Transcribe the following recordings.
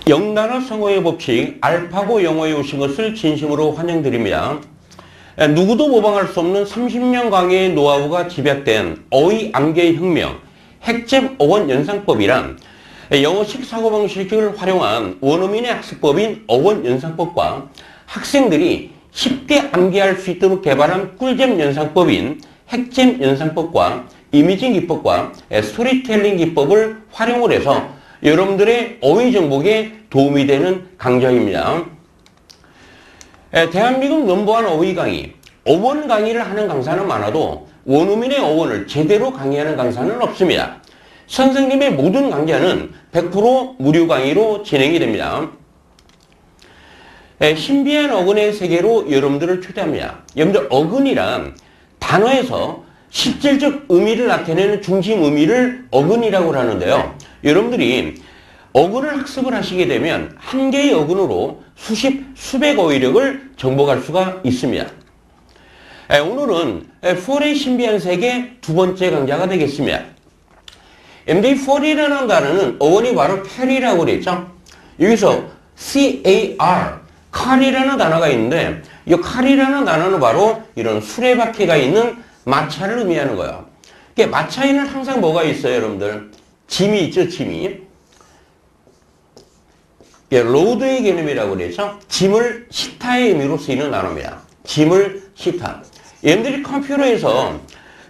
영단어 성어의 법칙 알파고 영어에 오신 것을 진심으로 환영드립니다. 누구도 모방할 수 없는 30년 강의의 노하우가 집약된 어휘 암기의 혁명 핵잼 어원 연상법이란 영어식 사고방식을 활용한 원어민의 학습법인 어원 연상법과 학생들이 쉽게 암기할 수 있도록 개발한 꿀잼 연상법인 핵잼 연상법과 이미징 기법과 스토리텔링 기법을 활용을 해서 여러분들의 어휘 정복에 도움이 되는 강좌입니다. 대한민국 넘버원 어휘 강의, 어원 강의를 하는 강사는 많아도 원어민의 어원을 제대로 강의하는 강사는 없습니다. 선생님의 모든 강좌는 100% 무료 강의로 진행이 됩니다. 신비한 어근의 세계로 여러분들을 초대합니다. 여러분들 어근이란 단어에서 실질적 의미를 나타내는 중심 의미를 어근이라고 하는데요. 여러분들이 어근을 학습을 하시게 되면 한 개의 어근으로 수십, 수백 어휘력을 정복할 수가 있습니다. 오늘은 4의 신비한 세계 두 번째 강좌가 되겠습니다. MD4이라는 단어는 어원이 바로 car이라고 그랬죠. 여기서 CAR, 칼이라는 단어가 있는데 이 칼이라는 단어는 바로 이런 수레바퀴가 있는 마차를 의미하는 거예요. 마차에는 항상 뭐가 있어요, 여러분들? 짐이 있죠, 짐이. 로드의 개념이라고 그랬죠. 짐을 시타의 의미로 쓰이는 단어입니다. 짐을 시타. 얘네들이 컴퓨터에서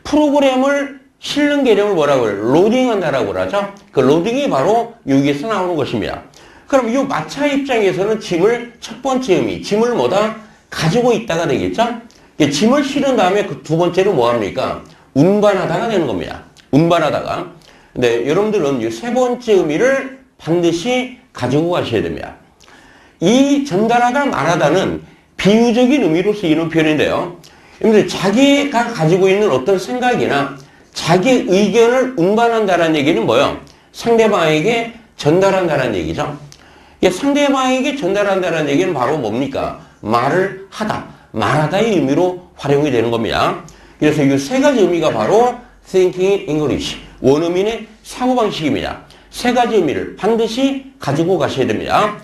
프로그램을 실는 개념을 뭐라고 해요? 로딩한다라고 그러죠. 그 로딩이 바로 여기에서 나오는 것입니다. 그럼 이 마차 입장에서는 짐을 첫 번째 의미, 짐을 뭐다? 가지고 있다가 되겠죠? 짐을 실은 다음에 그 두 번째로 뭐 합니까? 운반하다가 되는 겁니다. 운반하다가. 근데 여러분들은 이 세 번째 의미를 반드시 가지고 가셔야 됩니다. 이 전달하다 말하다는 비유적인 의미로 쓰이는 표현인데요. 여러분들 자기가 가지고 있는 어떤 생각이나 자기 의견을 운반한다는 얘기는 뭐예요? 상대방에게 전달한다는 얘기죠. 상대방에게 전달한다는 얘기는 바로 뭡니까? 말을 하다, 말하다의 의미로 활용이 되는 겁니다. 그래서 이 세 가지 의미가 바로 Thinking in English, 원어민의 사고방식입니다. 세 가지 의미를 반드시 가지고 가셔야 됩니다.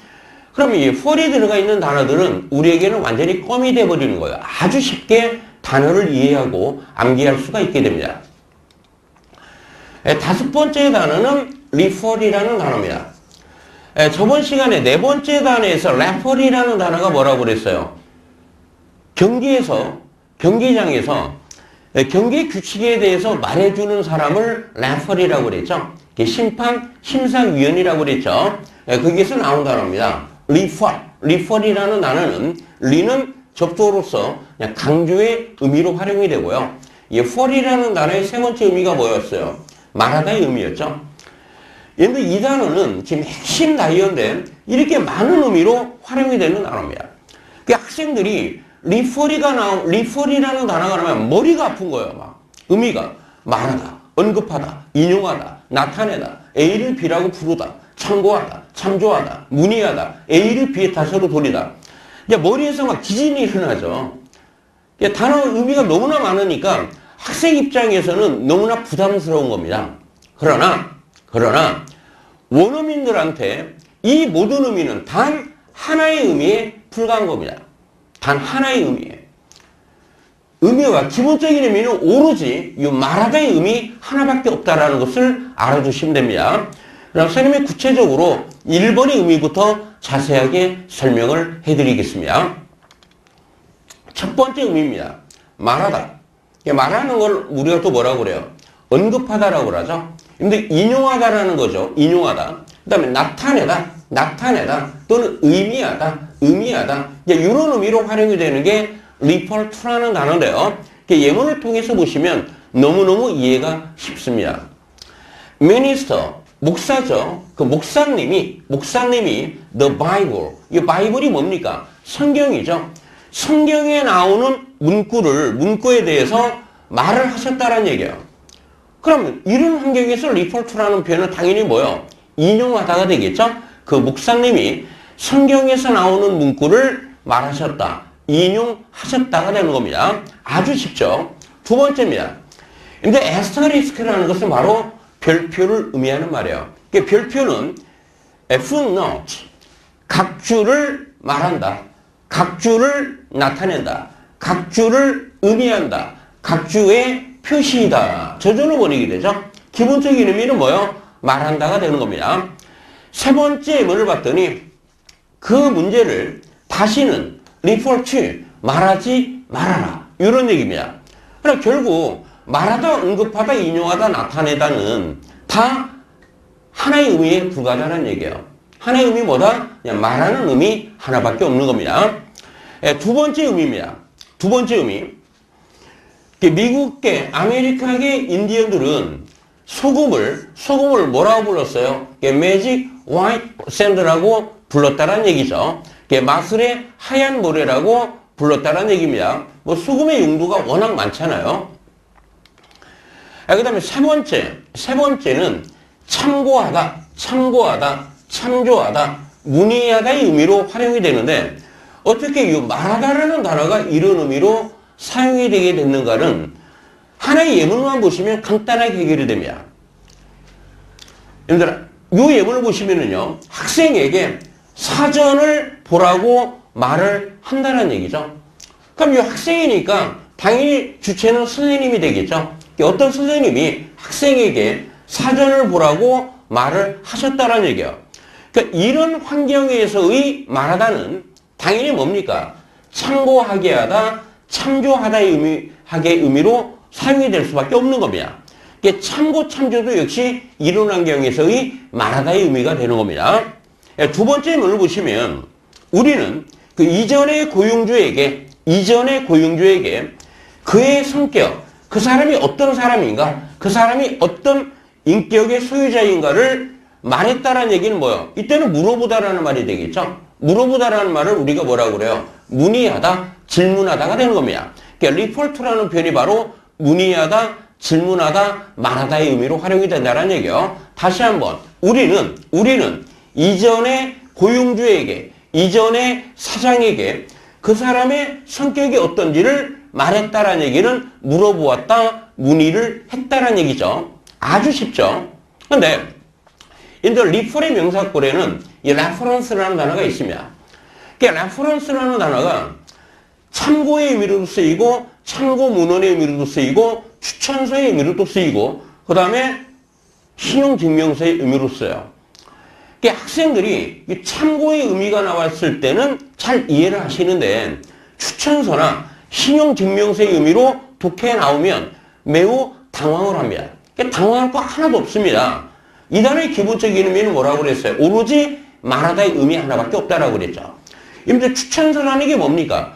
그럼 이 for이 들어가 있는 단어들은 우리에게는 완전히 껌이 돼버리는 거예요. 아주 쉽게 단어를 이해하고 암기할 수가 있게 됩니다. 다섯 번째 단어는 refer이라는 단어입니다. 저번 시간에 네 번째 단어에서 refer이라는 단어가 뭐라고 그랬어요? 경기장에서 경기 규칙에 대해서 말해주는 사람을 refer이라고 그랬죠. 심사위원이라고 그랬죠. 거기에서 나온 단어입니다. refer이라는 단어는 re는 접두어로서 그냥 강조의 의미로 활용이 되고요. 이 for이라는 단어의 세 번째 의미가 뭐였어요? 말하다의 의미였죠. 그런데 이 단어는 지금 핵심 단어인데 이렇게 많은 의미로 활용이 되는 단어입니다. 학생들이 리퍼리라는 단어가 나오면 머리가 아픈 거예요. 막 의미가 말하다, 언급하다, 인용하다, 나타내다, A를 B라고 부르다, 참고하다, 참조하다, 문의하다, A를 B의 타서로 돌리다. 이제 머리에서 막 지진이 일어나죠. 단어 의미가 너무나 많으니까 학생 입장에서는 너무나 부담스러운 겁니다. 그러나 원어민들한테 이 모든 의미는 단 하나의 의미에 불과한 겁니다. 단 하나의 의미에. 의미와 기본적인 의미는 오로지 이 말하다의 의미 하나밖에 없다라는 것을 알아두시면 됩니다. 그럼 선생님이 구체적으로 1번의 의미부터 자세하게 설명을 해드리겠습니다. 첫 번째 의미입니다. 말하다. 말하는 걸 우리가 또 뭐라고 그래요? 언급하다라고 그러죠. 근데 인용하다라는 거죠. 인용하다. 그 다음에 나타내다 또는 의미하다. 이런 의미로 활용이 되는 게 refer to라는 단어인데요. 예문을 통해서 보시면 너무너무 이해가 쉽습니다. minister, 목사죠. 그 목사님이 the Bible, 이 바이블이 뭡니까? 성경이죠. 성경에 나오는 문구에 대해서 말을 하셨다는 얘기예요. 그럼 이런 환경에서 refer to라는 표현은 당연히 뭐예요? 인용하다가 되겠죠? 그 목사님이 성경에서 나오는 문구를 말하셨다, 인용하셨다가 되는 겁니다. 아주 쉽죠? 두 번째입니다. 근데 asterisk라는 것은 바로 별표를 의미하는 말이에요. 별표는 footnote, 각주를 말한다. 각주를 나타낸다. 각주를 의미한다. 각주의 표시이다. 저절로 번역이 되죠. 기본적인 의미는 뭐요? 말한다가 되는 겁니다. 세 번째 예문을 봤더니 그 문제를 다시는 refer to, 말하지 말아라. 이런 얘기입니다. 그러나 결국 말하다, 언급하다, 인용하다, 나타내다는 다 하나의 의미에 불과하다는 얘기예요. 하나의 의미 뭐다? 그냥 말하는 의미 하나밖에 없는 겁니다. 두 번째 의미입니다. 두 번째 의미. 미국계, 아메리카계 인디언들은 소금을 뭐라고 불렀어요? 매직 화이트 샌드라고 불렀다는 얘기죠. 마술의 하얀 모래라고 불렀다는 얘기입니다. 뭐 소금의 용도가 워낙 많잖아요. 그 다음에 세 번째는 참고하다, 참조하다, 문의하다의 의미로 활용이 되는데 어떻게 이 말하다라는 단어가 이런 의미로 사용이 되게 됐는가는 하나의 예문만 보시면 간단하게 해결이 됩니다. 여러분들, 이 예문을 보시면은요, 학생에게 사전을 보라고 말을 한다는 얘기죠. 그럼 이 학생이니까 당연히 주체는 선생님이 되겠죠. 어떤 선생님이 학생에게 사전을 보라고 말을 하셨다는 얘기예요. 그러니까 이런 환경에서의 말하다는 당연히 뭡니까? 참고하게 하다, 참조하다의 의미로 사용이 될 수밖에 없는 겁니다. 참고, 참조도 역시 이런 환경에서의 말하다의 의미가 되는 겁니다. 두 번째 문을 보시면 우리는 그 이전의 고용주에게 그의 성격, 그 사람이 어떤 사람인가, 그 사람이 어떤 인격의 소유자인가를 말했다라는 얘기는 뭐예요? 이때는 물어보다라는 말이 되겠죠? 물어보다라는 말을 우리가 뭐라고 그래요? 문의하다, 질문하다가 되는 겁니다. 그러니까 리포트라는 표현이 바로 문의하다, 질문하다, 말하다의 의미로 활용이 된다는 얘기예요. 다시 한번 우리는 이전의 고용주에게, 이전의 사장에게 그 사람의 성격이 어떤지를 말했다라는 얘기는 물어보았다, 문의를 했다라는 얘기죠. 아주 쉽죠. 근데 인도 리퍼의 명사꼴에는 이 레퍼런스라는 단어가 있습니다. 레퍼런스라는 단어가 참고의 의미로도 쓰이고 참고 문헌의 의미로도 쓰이고 추천서의 의미로도 쓰이고 그 다음에 신용증명서의 의미로 써요. 학생들이 참고의 의미가 나왔을 때는 잘 이해를 하시는데 추천서나 신용증명서의 의미로 독해에 나오면 매우 당황을 합니다. 당황할 거 하나도 없습니다. 이 단어의 기본적인 의미는 뭐라고 그랬어요? 오로지 말하다의 의미 하나밖에 없다라고 그랬죠. 이제 추천서라는 게 뭡니까?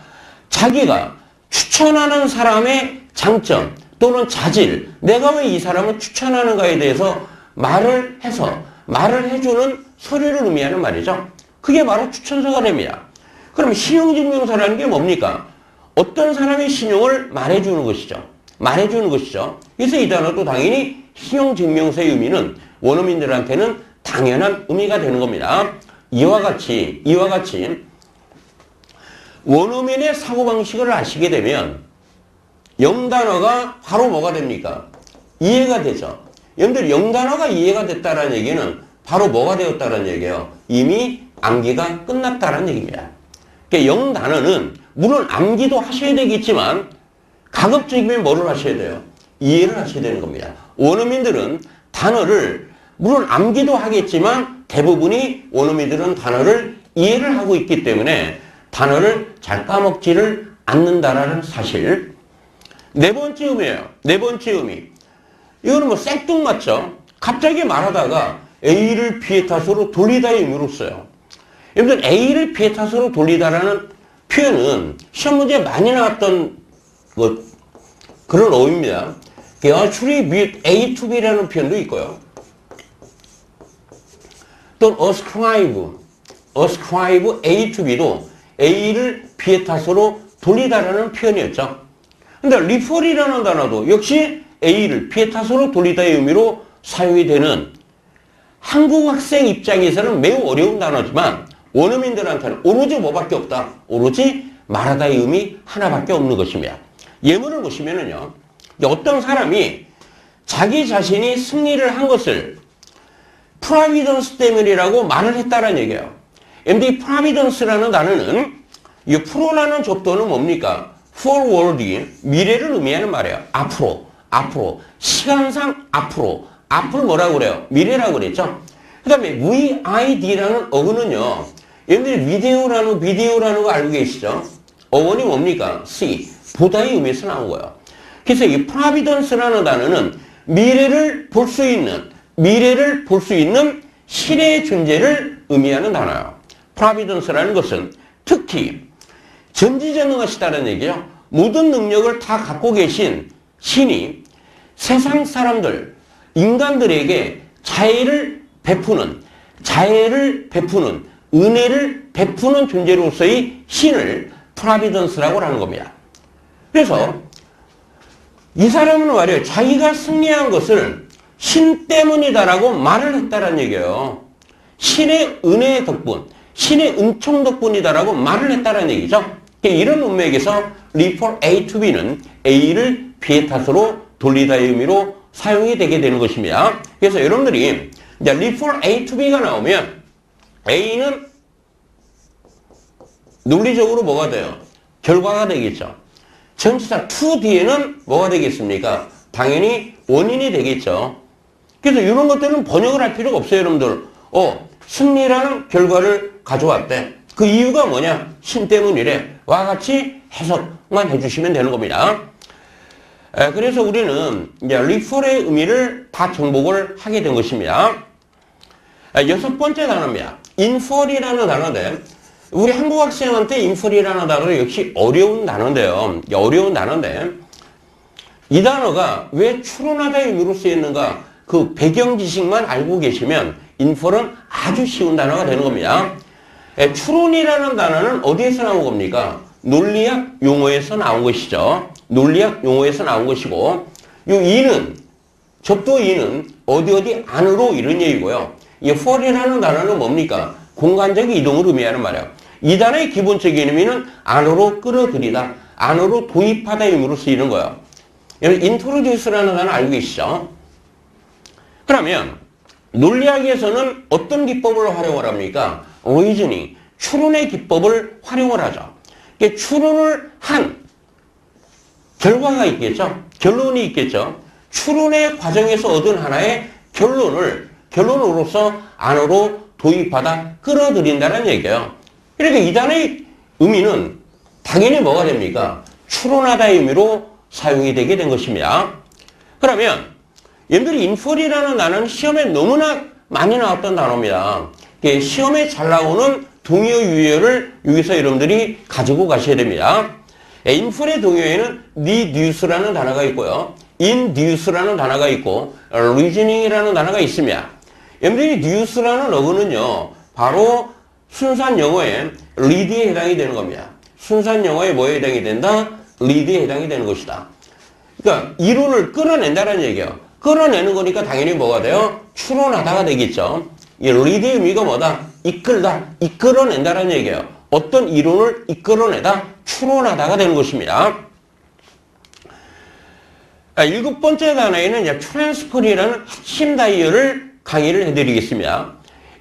자기가 추천하는 사람의 장점 또는 자질, 내가 왜 이 사람을 추천하는가에 대해서 말을 해주는 서류를 의미하는 말이죠. 그게 바로 추천서가 됩니다. 그럼 신용증명서라는 게 뭡니까? 어떤 사람의 신용을 말해주는 것이죠. 그래서 이 단어도 당연히 신용증명서의 의미는 원어민들한테는 당연한 의미가 되는 겁니다. 이와 같이 원어민의 사고방식을 아시게 되면 영단어가 바로 뭐가 됩니까? 이해가 되죠. 여러분들 영단어가 이해가 됐다는 얘기는 바로 뭐가 되었다는 얘기예요? 이미 암기가 끝났다는 얘기입니다. 그러니까 영단어는 물론 암기도 하셔야 되겠지만 가급적이면 뭐를 하셔야 돼요? 이해를 하셔야 되는 겁니다. 원어민들은 단어를 물론 암기도 하겠지만 대부분이 원어민들은 단어를 이해를 하고 있기 때문에 단어를 잘 까먹지를 않는다라는 사실. 네 번째 의미예요. 이거는 뭐 생뚱맞죠? 갑자기 말하다가 A를 B의 탓으로 돌리다의 의미로 써요. 여러분들 A를 B의 탓으로 돌리다라는 표현은 시험 문제에 많이 나왔던 그런 어휘입니다. attribute A to B라는 표현도 있고요. 또 ascribe A to B도 A를 B의 탓으로 돌리다라는 표현이었죠. 근데 refer이라는 단어도 역시 A를 B의 탓으로 돌리다의 의미로 사용이 되는 한국 학생 입장에서는 매우 어려운 단어지만 원어민들한테는 오로지 뭐밖에 없다. 오로지 말하다의 의미 하나밖에 없는 것입니다. 예문을 보시면은요. 어떤 사람이 자기 자신이 승리를 한 것을 프로비던스 때문이라고 말을 했다는 얘기예요. MD providence라는 단어는 이 프로라는 접두어는 뭡니까? forward, 미래를 의미하는 말이에요. 앞으로. 시간상 앞으로. 앞을 뭐라고 그래요? 미래라고 그랬죠? 그 다음에 VID라는 어근은요. 여러분들이 비디오라는 거 알고 계시죠? 어원이 뭡니까? see, 보다의 의미에서 나온 거예요. 그래서 이 providence라는 단어는 미래를 볼 수 있는 신의 존재를 의미하는 단어예요. providence라는 것은 특히 전지전능하시다는 얘기죠. 모든 능력을 다 갖고 계신 신이 세상 사람들, 인간들에게 자애를 베푸는, 은혜를 베푸는 존재로서의 신을 프라비던스라고 하는 겁니다. 그래서 이 사람은 말이에요. 자기가 승리한 것을 신 때문이다라고 말을 했다는 얘기예요. 신의 은혜 덕분, 신의 은총 덕분이다라고 말을 했다는 얘기죠. 이런 문맥에서 refer A to B는 A를 B의 탓으로 돌리다의 의미로 사용이 되게 되는 것입니다. 그래서 여러분들이 이제 refer A to B가 나오면 A는 논리적으로 뭐가 돼요? 결과가 되겠죠. 전치사 to 뒤에는 뭐가 되겠습니까? 당연히 원인이 되겠죠. 그래서 이런 것들은 번역을 할 필요가 없어요, 여러분들. 승리라는 결과를 가져왔대. 그 이유가 뭐냐? 신 때문이래. 와 같이 해석만 해주시면 되는 겁니다. 그래서 우리는 이제 refer의 의미를 다 정복을 하게 된 것입니다. 여섯 번째 단어입니다. infer이라는 단어인데, 우리 한국 학생한테 infer이라는 단어는 역시 어려운 단어인데요. 어려운 단어인데, 이 단어가 왜 추론하다의 의미로 쓰였는가, 그 배경 지식만 알고 계시면 infer은 아주 쉬운 단어가 되는 겁니다. 추론이라는 단어는 어디에서 나온 겁니까? 논리학 용어에서 나온 것이죠. 논리학 용어에서 나온 것이고, 이 이는, 접두어 이는 어디 안으로 이런 얘기고요. 이 for이라는 단어는 뭡니까? 공간적 이동을 의미하는 말이에요. 이 단어의 기본적인 의미는 안으로 끌어들이다, 안으로 도입하다 의미로 쓰이는 거예요. 여러분, introduce라는 단어 알고 계시죠? 그러면 논리학에서는 어떤 기법을 활용을 합니까? reasoning, 추론의 기법을 활용을 하죠. 추론을 한 결과가 있겠죠. 결론이 있겠죠. 추론의 과정에서 얻은 하나의 결론으로서 안으로 도입하다, 끌어들인다는 얘기예요. 그러니까 이 단어의 의미는 당연히 뭐가 됩니까? 추론하다의 의미로 사용이 되게 된 것입니다. 그러면 여러분들이 infer이라는 단어는 시험에 너무나 많이 나왔던 단어입니다. 시험에 잘 나오는 동의어 유의어를 여기서 여러분들이 가지고 가셔야 됩니다. infer의 동의어에는 deduce라는 단어가 있고요. induce라는 단어가 있고 reasoning이라는 단어가 있습니다. 여러분들이 deduce라는 어근은요, 바로 순수한 영어의 lead에 해당이 되는 겁니다. 순수한 영어에 뭐에 해당이 된다? lead에 해당이 되는 것이다. 그러니까 이론을 끌어낸다는 얘기예요. 끌어내는 거니까 당연히 뭐가 돼요? 추론하다가 되겠죠. 이 lead의 의미가 뭐다? 이끌다, 이끌어낸다는 얘기예요. 어떤 이론을 이끌어내다, 추론하다가 되는 것입니다. 일곱 번째 단어에는 이제 transfer이라는 핵심 다이어를 강의를 해드리겠습니다.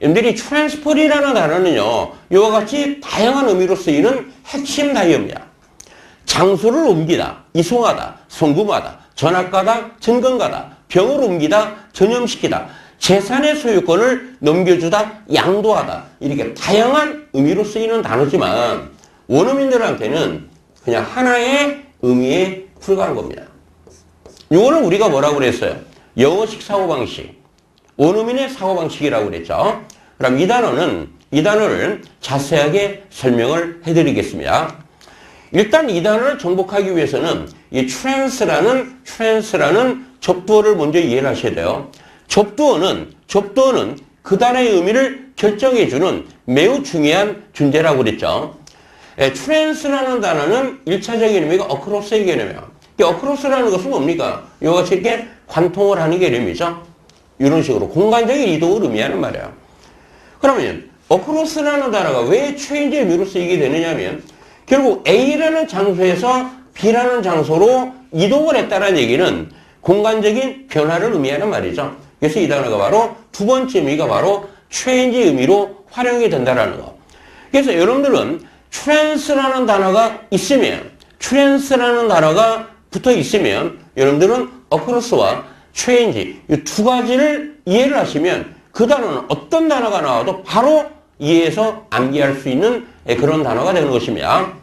여러분들이 transfer이라는 단어는요, 이와 같이 다양한 의미로 쓰이는 핵심 다이어입니다. 장소를 옮기다, 이송하다, 송금하다, 전학가다, 전건가다, 병을 옮기다, 전염시키다, 재산의 소유권을 넘겨주다, 양도하다, 이렇게 다양한 의미로 쓰이는 단어지만 원어민들한테는 그냥 하나의 의미에 불과한 겁니다. 이거는 우리가 뭐라고 그랬어요? 영어식 사고방식, 원어민의 사고방식이라고 그랬죠. 그럼 이 단어를 자세하게 설명을 해드리겠습니다. 일단 이 단어를 정복하기 위해서는 이 trans라는 접두어를 먼저 이해를 하셔야 돼요. 접두어는 그 단어의 의미를 결정해주는 매우 중요한 존재라고 그랬죠. trans라는 단어는 1차적인 의미가 across의 개념이에요. across라는 것은 뭡니까? 이와 같이 이렇게 관통을 하는 개념이죠. 이런 식으로 공간적인 이동을 의미하는 말이에요. 그러면 across라는 단어가 왜 체인지의 의미로 쓰이게 되느냐면 결국 A라는 장소에서 B라는 장소로 이동을 했다는 얘기는 공간적인 변화를 의미하는 말이죠. 그래서 이 단어가 바로 두 번째 의미가 바로 체인지의 의미로 활용이 된다는 거. 그래서 여러분들은 trance라는 단어가 있으면, trance라는 단어가 붙어 있으면 여러분들은 across와 change 이 두 가지를 이해를 하시면 그 단어는 어떤 단어가 나와도 바로 이해해서 암기할 수 있는 그런 단어가 되는 것입니다.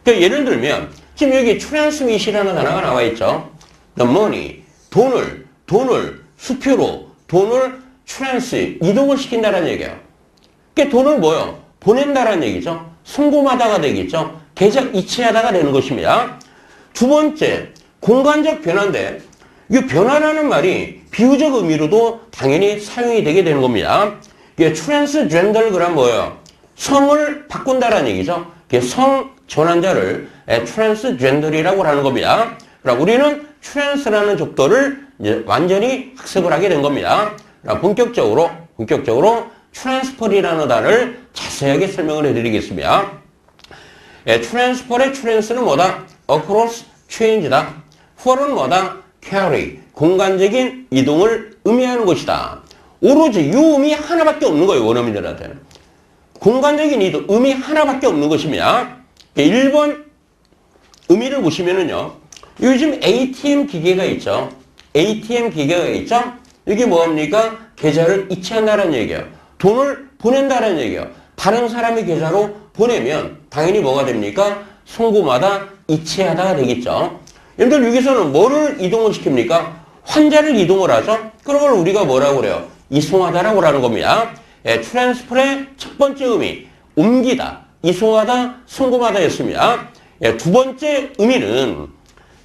그러니까 예를 들면 지금 여기 transmit이라는 단어가 나와 있죠. the money, 돈을 수표로 돈을 이동을 시킨다는 얘기예요. 그러니까 돈을 뭐요? 보낸다는 얘기죠. 송금하다가 되겠죠. 계좌 이체하다가 되는 것입니다. 두 번째, 공간적 변화인데 이 변화라는 말이 비유적 의미로도 당연히 사용이 되게 되는 겁니다. 이게 transgender가 그럼 뭐예요? 성을 바꾼다라는 얘기죠. 성 전환자를 transgender이라고 하는 겁니다. 그럼 우리는 trans라는 접도를 이제 완전히 학습을 하게 된 겁니다. 본격적으로 transfer이라는 단어를 자세하게 설명을 해드리겠습니다. transfer의 trans는 뭐다? across, change다. for은 뭐다? carry, 공간적인 이동을 의미하는 것이다. 오로지 이 의미 하나밖에 없는 거예요, 원어민들한테는. 공간적인 이동, 의미 하나밖에 없는 것입니다. 1번 의미를 보시면은요, 요즘 ATM 기계가 있죠. ATM 기계가 있죠. 이게 뭐합니까? 계좌를 이체한다는 얘기예요. 돈을 보낸다는 얘기예요. 다른 사람의 계좌로 보내면 당연히 뭐가 됩니까? 송금하다, 이체하다가 되겠죠. 여러분들 여기서는 뭐를 이동을 시킵니까? 환자를 이동을 하죠. 그런 걸 우리가 뭐라고 그래요? 이송하다라고 하는 겁니다. 트랜스퍼의 첫 번째 의미, 옮기다, 이송하다, 송금하다였습니다. 두 번째 의미는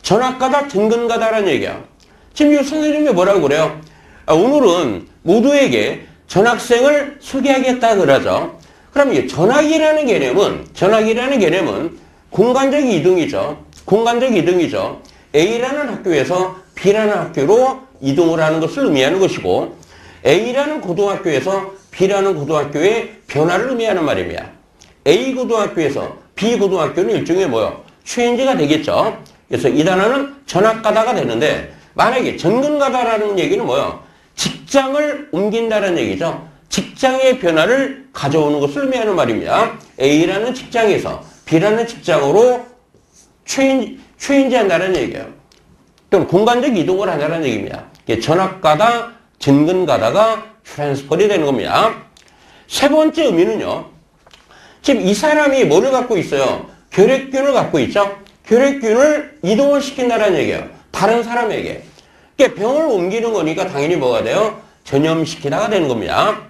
전학가다, 전근가다라는 얘기야. 지금 이 선생님이 뭐라고 그래요? 오늘은 모두에게 전학생을 소개하겠다 그러죠. 그럼 이 전학이라는 개념은 공간적 이동이죠. A라는 학교에서 B라는 학교로 이동을 하는 것을 의미하는 것이고, A라는 고등학교에서 B라는 고등학교의 변화를 의미하는 말입니다. A 고등학교에서 B 고등학교는 일종의 뭐요? change가 되겠죠. 그래서 이 단어는 전학가다가 되는데, 만약에 전근가다라는 얘기는 뭐요? 직장을 옮긴다는 얘기죠. 직장의 변화를 가져오는 것을 의미하는 말입니다. A라는 직장에서 B라는 직장으로 change한다는 얘기예요. 또는 공간적 이동을 한다는 얘기입니다. 전학가다, 전근가다가 트랜스퍼이 되는 겁니다. 세 번째 의미는요. 지금 이 사람이 뭐를 갖고 있어요? 결핵균을 갖고 있죠. 결핵균을 이동을 시킨다는 얘기예요. 다른 사람에게. 병을 옮기는 거니까 당연히 뭐가 돼요? 전염시키다가 되는 겁니다.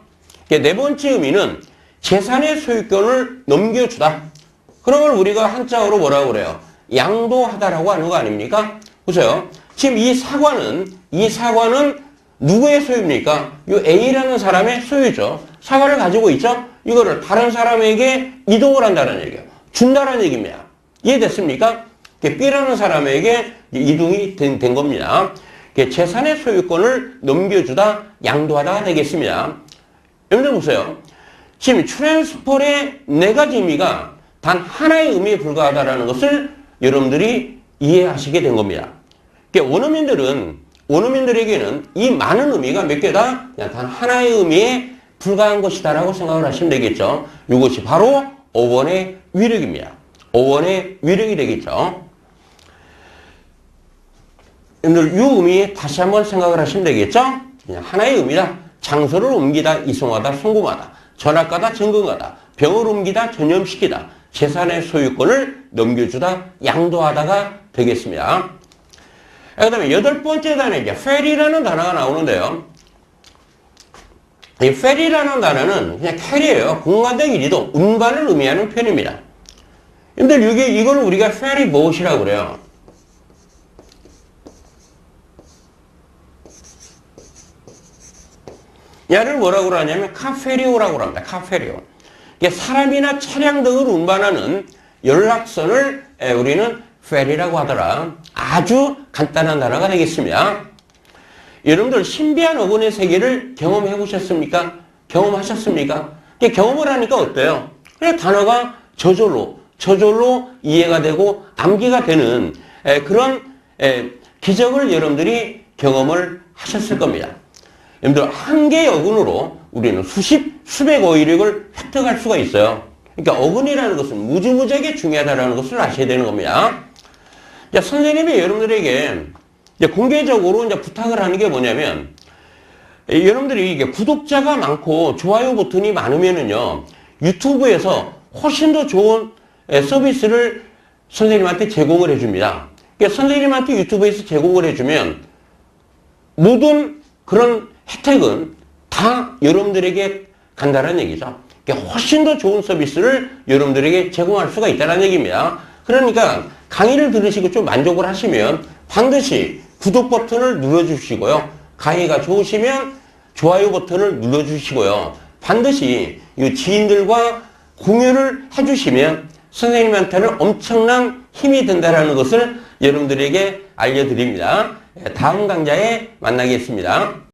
네 번째 의미는 재산의 소유권을 넘겨주다. 그런 걸 우리가 한자어로 뭐라고 그래요? 양도하다라고 하는 거 아닙니까? 보세요. 지금 이 사과는 누구의 소유입니까? 이 A라는 사람의 소유죠. 사과를 가지고 있죠? 이거를 다른 사람에게 이동을 한다는 얘기예요. 준다는 얘기입니다. 이해됐습니까? B라는 사람에게 이동이 된 겁니다. 재산의 소유권을 넘겨주다, 양도하다 되겠습니다. 여러분들 보세요. 지금 트랜스퍼의 네 가지 의미가 단 하나의 의미에 불과하다는 것을 여러분들이 이해하시게 된 겁니다. 원어민들에게는 이 많은 의미가 몇 개다? 그냥 단 하나의 의미에 불과한 것이다라고 생각을 하시면 되겠죠. 이것이 바로 어원의 위력입니다. 어원의 위력이 되겠죠. 여러분들 이 의미에 다시 한번 생각을 하시면 되겠죠. 그냥 하나의 의미다. 장소를 옮기다, 이송하다, 송금하다, 전학가다, 전근가다, 병을 옮기다, 전염시키다, 재산의 소유권을 넘겨주다, 양도하다가 되겠습니다. 그 다음에 여덟 번째 단어에 이제 ferry라는 단어가 나오는데요. 이 ferry라는 단어는 그냥 캐리예요. 공간적 이동, 운반을 의미하는 표현입니다. 근데 이걸 우리가 ferry boat이라고 그래요. 얘를 뭐라고 그러냐면 카페리오라고 합니다. 카페리오. 이게 사람이나 차량 등을 운반하는 연락선을 우리는 페리라고 하더라. 아주 간단한 단어가 되겠습니다. 여러분들 신비한 어근의 세계를 경험해 보셨습니까? 경험하셨습니까? 경험을 하니까 어때요? 그냥 단어가 저절로 이해가 되고 암기가 되는 그런 기적을 여러분들이 경험을 하셨을 겁니다. 여러분들 한 개의 어근으로 우리는 수백 어휘력을 획득할 수가 있어요. 그러니까 어근이라는 것은 무지무지하게 중요하다는 것을 아셔야 되는 겁니다. 자, 선생님이 여러분들에게 이제 공개적으로 이제 부탁을 하는 게 뭐냐면, 여러분들이 이게 구독자가 많고 좋아요 버튼이 많으면은요, 유튜브에서 훨씬 더 좋은 서비스를 선생님한테 제공을 해줍니다. 그러니까 선생님한테 유튜브에서 제공을 해주면 모든 그런 혜택은 다 여러분들에게 간다는 얘기죠. 그러니까 훨씬 더 좋은 서비스를 여러분들에게 제공할 수가 있다는 얘기입니다. 그러니까 강의를 들으시고 좀 만족을 하시면 반드시 구독 버튼을 눌러주시고요. 강의가 좋으시면 좋아요 버튼을 눌러주시고요. 반드시 이 지인들과 공유를 해주시면 선생님한테는 엄청난 힘이 된다는 것을 여러분들에게 알려드립니다. 다음 강좌에 만나겠습니다.